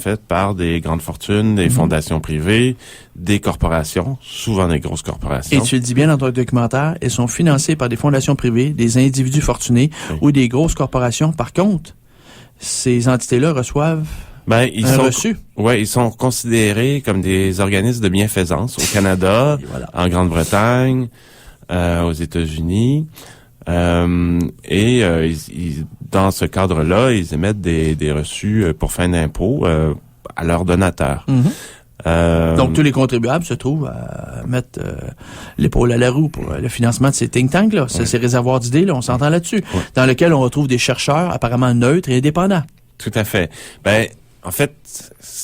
faites par des grandes fortunes, des fondations privées, des corporations, souvent des grosses corporations. Et tu le dis bien dans ton documentaire, elles sont financées par des fondations privées, des individus fortunés ou des grosses corporations. Par contre, ces entités-là reçoivent reçu. Ouais, ils sont considérés comme des organismes de bienfaisance au Canada, en Grande-Bretagne, aux États-Unis. Dans ce cadre-là, ils émettent des reçus pour fin d'impôt à leurs donateurs. Donc, tous les contribuables se trouvent à mettre l'épaule à la roue pour le financement de ces think tanks-là, ces réservoirs d'idées-là, on s'entend là-dessus, dans lesquels on retrouve des chercheurs apparemment neutres et indépendants. Tout à fait. En fait,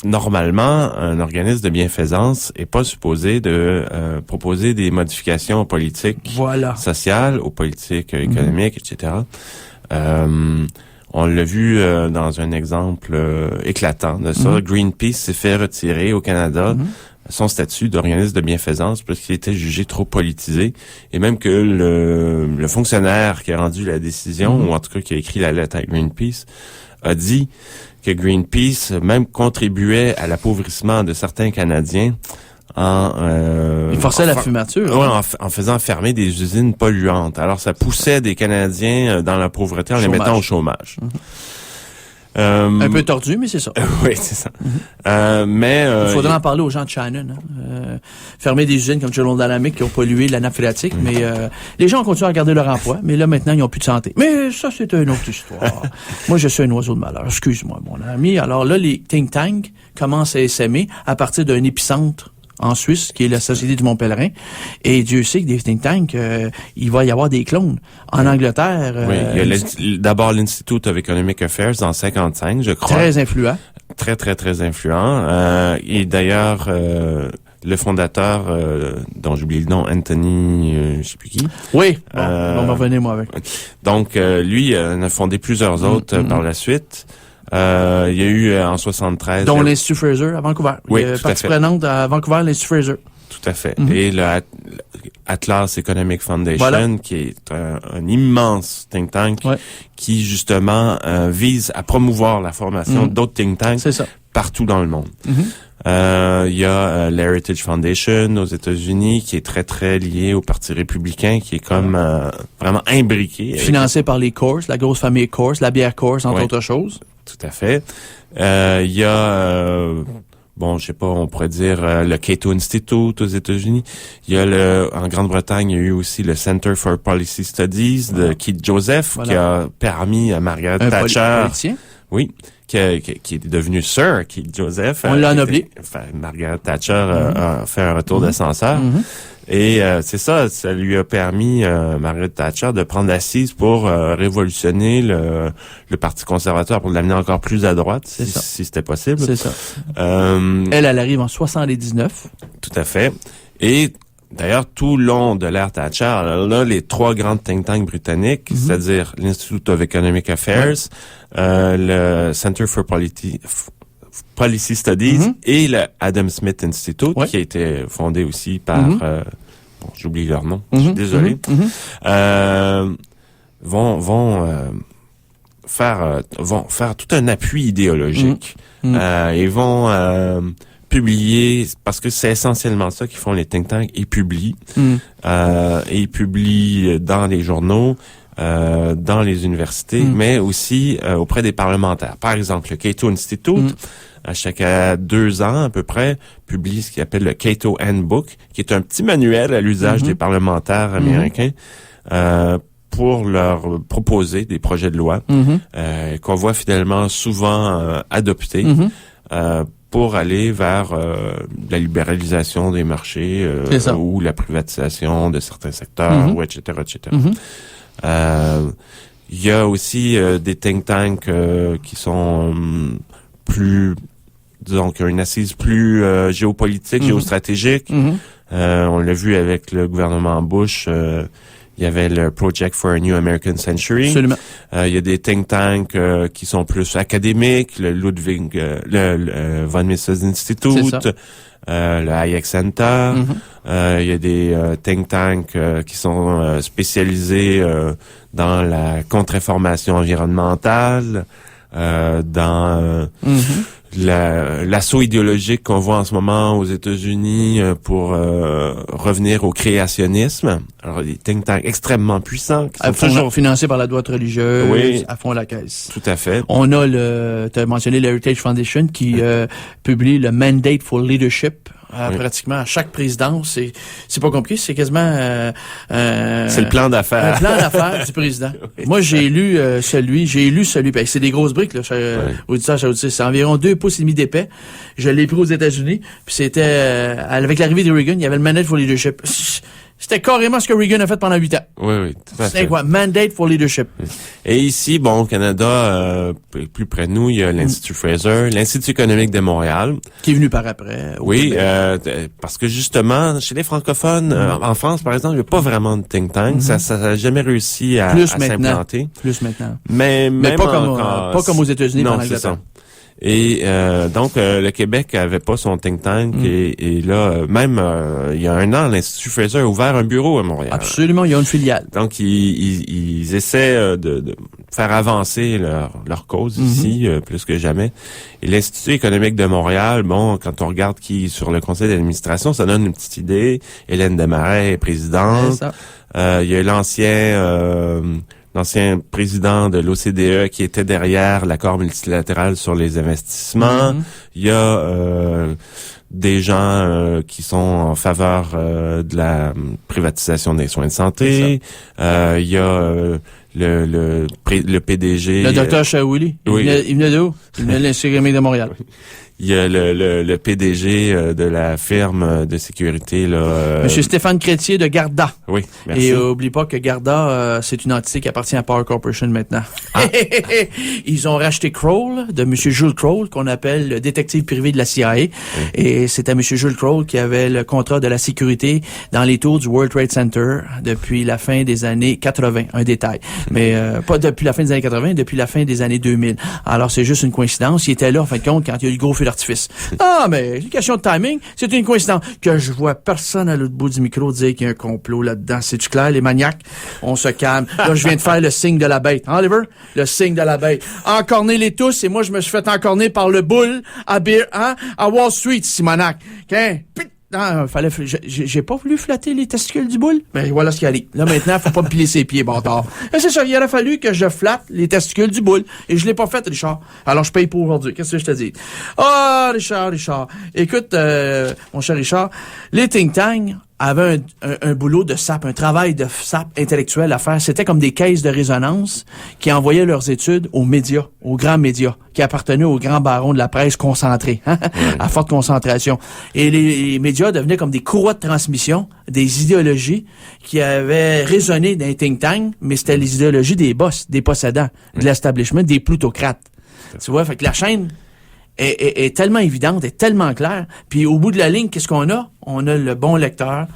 normalement, un organisme de bienfaisance est pas supposé de proposer des modifications aux politiques sociales, aux politiques économiques, etc. On l'a vu dans un exemple éclatant de ça. Greenpeace s'est fait retirer au Canada son statut d'organisme de bienfaisance parce qu'il était jugé trop politisé et même que le fonctionnaire qui a rendu la décision, ou en tout cas qui a écrit la lettre à Greenpeace, a dit que Greenpeace même contribuait à l'appauvrissement de certains Canadiens il forçait la fumature. Ouais, en faisant fermer des usines polluantes. Alors, ça poussait des Canadiens dans la pauvreté en les mettant au chômage. Un peu tordu, mais c'est ça. Oui, c'est ça. Il faudrait en parler aux gens de Shannon. Fermer des usines comme General Dynamics qui ont pollué la nappe phréatique, mais les gens continuent à garder leur emploi, mais là, maintenant, ils n'ont plus de santé. Mais ça, c'est une autre histoire. Moi, je suis un oiseau de malheur. Excuse-moi, mon ami. Alors là, les think tanks commencent à essaimer à partir d'un épicentre en Suisse, qui est la Société du Mont-Pèlerin. Et Dieu sait que des think tanks, il va y avoir des clones. En Angleterre... il y a d'abord l'Institute of Economic Affairs en 55, je crois. Très influent. Très, très, très influent. Et d'ailleurs... le fondateur, dont j'oublie le nom, Anthony, je sais plus qui. Oui, on va revenir moi avec. Donc, lui, en a fondé plusieurs autres par la suite. Il y a eu en 73... Dont l'Institut Fraser à Vancouver. Oui, tout à fait. Partie prenante à Vancouver, l'Institut Fraser. Tout à fait. Et le Atlas Economic Foundation, qui est un immense think tank, qui justement vise à promouvoir la formation d'autres think tanks partout dans le monde. Il y a l'Heritage Foundation aux États-Unis qui est très, très lié au Parti républicain, qui est comme vraiment imbriqué. Financé par les Coors, la grosse famille Coors, la bière Coors, entre autres choses. Tout à fait. Il y a... je sais pas, on pourrait dire le Cato Institute aux États-Unis. Il y a en Grande-Bretagne, il y a eu aussi le Center for Policy Studies de Keith Joseph, qui a permis à Margaret Thatcher... politicien? Oui, qui est devenu Sir Keith Joseph. On l'a noblé. Margaret Thatcher a fait un retour d'ascenseur. Et c'est ça lui a permis, Margaret Thatcher, de prendre assise pour révolutionner le Parti conservateur, pour l'amener encore plus à droite, si c'était possible. C'est ça. Elle arrive en 79. Tout à fait. Et d'ailleurs, tout le long de l'ère Thatcher, là, les trois grandes think tanks britanniques, c'est-à-dire l'Institute of Economic Affairs, le Center for Policy Studies et le Adam Smith Institute, qui a été fondé aussi par... j'oublie leur nom, je suis désolé. Vont faire tout un appui idéologique. Ils vont publier, parce que c'est essentiellement ça qu'ils font les think tanks, ils publient. Et ils publient dans les journaux, dans les universités, mais aussi auprès des parlementaires. Par exemple, le Cato Institute, à chaque 2 ans à peu près, publie ce qu'il appelle le Cato Handbook, qui est un petit manuel à l'usage des parlementaires américains pour leur proposer des projets de loi qu'on voit finalement souvent adoptés pour aller vers la libéralisation des marchés ou la privatisation de certains secteurs, ou etc., etc. Il y a aussi des think tanks qui sont plus, disons, qui ont une assise plus géopolitique, géostratégique. On l'a vu avec le gouvernement Bush. Il y avait le Project for a New American Century. Absolument. Il y a des think tanks qui sont plus académiques, le Ludwig, le von Mises Institute, le Hayek Center. Il y a des think tanks qui sont spécialisés dans la contre-réformation environnementale, dans l'assaut idéologique qu'on voit en ce moment aux États-Unis pour revenir au créationnisme. Alors, des think tanks extrêmement puissants. Qui sont toujours financés par la droite religieuse, oui, à fond la caisse. Tout à fait. On a tu as mentionné l'Heritage Foundation qui publie le Mandate for Leadership. Pratiquement à chaque présidence, c'est pas compliqué, c'est quasiment c'est le plan d'affaires. Un plan d'affaires du président. Oui. Moi, j'ai lu celui, ben, c'est des grosses briques là, c'est environ 2,5 pouces d'épais. Je l'ai pris aux États-Unis, puis c'était avec l'arrivée de Reagan, il y avait le Mandate for Leadership. C'était carrément ce que Reagan a fait pendant 8 ans. Oui, tout à fait. C'est quoi? Mandate for Leadership. Et ici, bon, au Canada, plus près de nous, il y a l'Institut Fraser, l'Institut économique de Montréal. Qui est venu par après. Oui, parce que justement, chez les francophones, en France, par exemple, il n'y a pas vraiment de think tank. Ça n'a jamais réussi à s'implanter. Plus maintenant. Mais pas comme aux États-Unis. Non, c'est ça. Et donc le Québec avait pas son think tank et là même il y a 1 an l'Institut Fraser a ouvert un bureau à Montréal. Absolument, il y a une filiale. Donc ils essaient de faire avancer leur cause ici plus que jamais. Et l'Institut économique de Montréal, bon, quand on regarde qui est sur le conseil d'administration, ça donne une petite idée. Hélène Desmarais est présidente. Il y a l'ancien président de l'OCDE qui était derrière l'accord multilatéral sur les investissements. Il y a des gens qui sont en faveur de la privatisation des soins de santé. Il y a le PDG... Le docteur Chaouli. Il venait de où? Il venait de l'Institut économique de Montréal. Il y a le PDG de la firme de sécurité là. Monsieur Stéphane Crétier de Garda. Oui, merci. Et oublie pas que Garda, c'est une entité qui appartient à Power Corporation maintenant. Ils ont racheté Kroll de Monsieur Jules Kroll, qu'on appelle le détective privé de la CIA. Oui. Et c'était Monsieur Jules Kroll qui avait le contrat de la sécurité dans les tours du World Trade Center depuis la fin des années 80. Un détail. Mais pas depuis la fin des années 80, depuis la fin des années 2000. Alors c'est juste une coïncidence. Il était là, en fin de compte, quand il y a eu le gros feu d'artifice. Ah, mais une question de timing, c'est une coïncidence. Que je vois personne à l'autre bout du micro dire qu'il y a un complot là-dedans. C'est-tu clair, les maniaques? On se calme. Là, je viens de faire le signe de la bête. Hein, Oliver? Le signe de la bête. Encorner les tous, et moi, je me suis fait encorner par le bull à Wall Street, Simonac. Non, j'ai pas voulu flatter les testicules du boule. Mais voilà ce qui arrive. Là, maintenant, faut pas me piler ses pieds, bâtard. C'est ça, il aurait fallu que je flatte les testicules du boule. Et je l'ai pas fait, Richard. Alors, je paye pour aujourd'hui. Qu'est-ce que je te dis? Ah, Richard. Écoute, mon cher Richard, les think tanks avaient un boulot de sape, un travail de sape intellectuel à faire. C'était comme des caisses de résonance qui envoyaient leurs études aux médias, aux grands médias, qui appartenaient aux grands barons de la presse concentrés, à forte concentration. Et les médias devenaient comme des courroies de transmission, des idéologies qui avaient résonné dans les think tanks, mais c'était les idéologies des boss, des possédants, de l'establishment, des plutocrates. Tu vois, fait que la chaîne est tellement évidente, est tellement claire. Puis au bout de la ligne, qu'est-ce qu'on a? On a le bon lecteur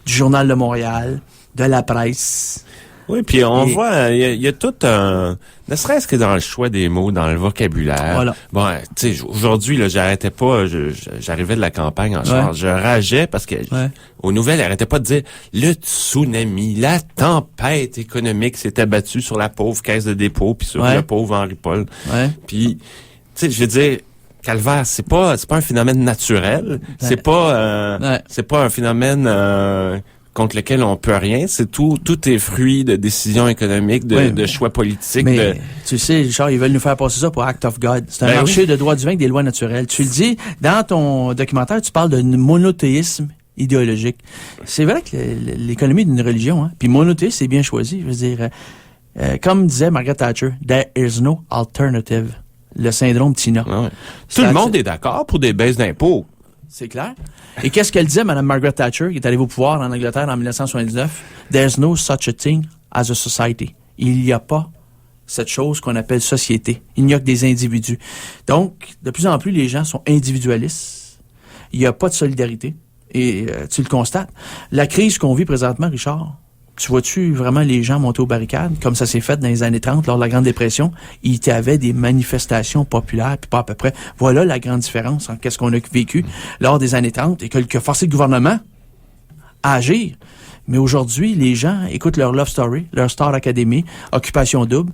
du Journal de Montréal, de la presse. Oui, puis on voit, il y a tout un... Ne serait-ce que dans le choix des mots, dans le vocabulaire. Voilà. Bon, tu sais, aujourd'hui, là, j'arrêtais pas, j'arrivais de la campagne en char, je rageais parce que aux nouvelles, j'arrêtais pas de dire le tsunami, la tempête économique s'est abattue sur la pauvre caisse de dépôt, puis sur le pauvre Henri Paul. Puis, tu sais, je veux dire... Calvaire, c'est pas un phénomène naturel, c'est pas un phénomène contre lequel on peut rien, c'est tout est fruit de décisions économiques, de choix politiques. Mais tu sais, Richard, ils veulent nous faire passer ça pour Act of God. C'est un marché de droit divin avec des lois naturelles. Tu le dis, dans ton documentaire, tu parles de monothéisme idéologique. C'est vrai que l'économie d'une religion, puis monothéisme, c'est bien choisi. Je veux dire, comme disait Margaret Thatcher, there is no alternative. Le syndrome Tina. Tout le monde est d'accord pour des baisses d'impôts. C'est clair. Et qu'est-ce qu'elle disait, Mme Margaret Thatcher, qui est arrivée au pouvoir en Angleterre en 1979? There's no such a thing as a society. Il n'y a pas cette chose qu'on appelle société. Il n'y a que des individus. Donc, de plus en plus, les gens sont individualistes. Il n'y a pas de solidarité. Et tu le constates. La crise qu'on vit présentement, Richard, tu vois-tu vraiment les gens monter aux barricades, comme ça s'est fait dans les années 30, lors de la Grande Dépression? Il y avait des manifestations populaires, puis pas à peu près. Voilà la grande différence entre qu'est-ce qu'on a vécu lors des années 30 et qui a forcé le gouvernement à agir. Mais aujourd'hui, les gens écoutent leur Love Story, leur Star Academy, Occupation Double.